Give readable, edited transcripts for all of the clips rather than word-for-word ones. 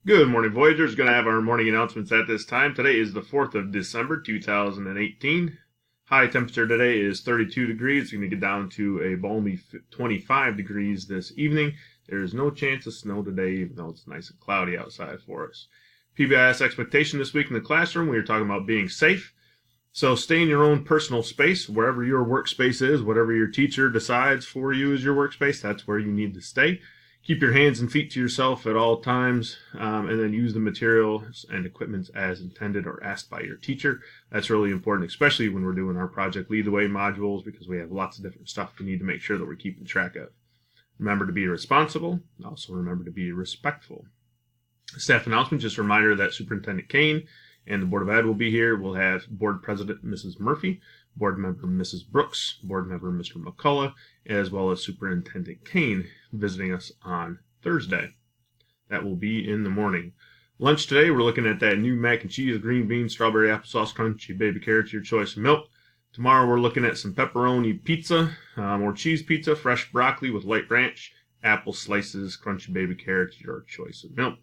Good morning, Voyagers. Going to have our morning announcements at this time. Today is the 4th of December, 2018. High temperature today is 32 degrees. It's going to get down to a balmy 25 degrees this evening. There is no chance of snow today, even though it's nice and cloudy outside for us. PBIS expectation this week in the classroom, we are talking about being safe. So stay in your own personal space, wherever your workspace is, whatever your teacher decides for you is your workspace, that's where you need to stay. Keep your hands and feet to yourself at all times, and then use the materials and equipment as intended or asked by your teacher. That's really important, especially when we're doing our Project Lead the Way modules, because we have lots of different stuff we need to make sure that we're keeping track of. Remember to be responsible. Also remember to be respectful. Staff announcement, just a reminder that Superintendent Kane and the Board of Ed will be here. We'll have Board President Mrs. Murphy, Board Member Mrs. Brooks, Board Member Mr. McCullough, as well as Superintendent Kane visiting us on Thursday. That will be in the morning. Lunch today, we're looking at that new mac and cheese, green beans, strawberry applesauce, crunchy baby carrots, your choice of milk. Tomorrow we're looking at some pepperoni pizza or cheese pizza, fresh broccoli with light ranch, apple slices, crunchy baby carrots, your choice of milk.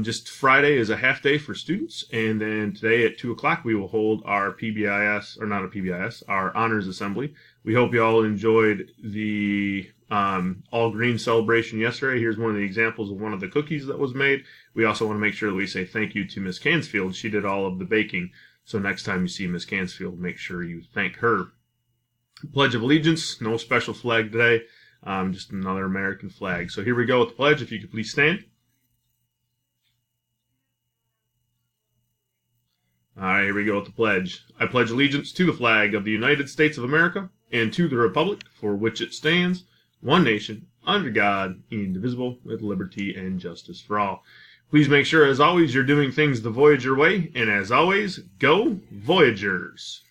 Just Friday is a half day for students, and then today at 2 o'clock we will hold our PBIS, or not a PBIS, our honors assembly. We hope you all enjoyed the all green celebration yesterday. Here's one of the examples of one of the cookies that was made. We also want to make sure that we say thank you to Miss Cansfield. She did all of the baking, so next time you see Miss Cansfield, make sure you thank her. Pledge of Allegiance, no special flag today, just another American flag. So here we go with the pledge. If you could please stand. All right, here we go with the pledge. I pledge allegiance to the flag of the United States of America and to the republic for which it stands, one nation, under God, indivisible, with liberty and justice for all. Please make sure, as always, you're doing things the Voyager way, and as always, go Voyagers!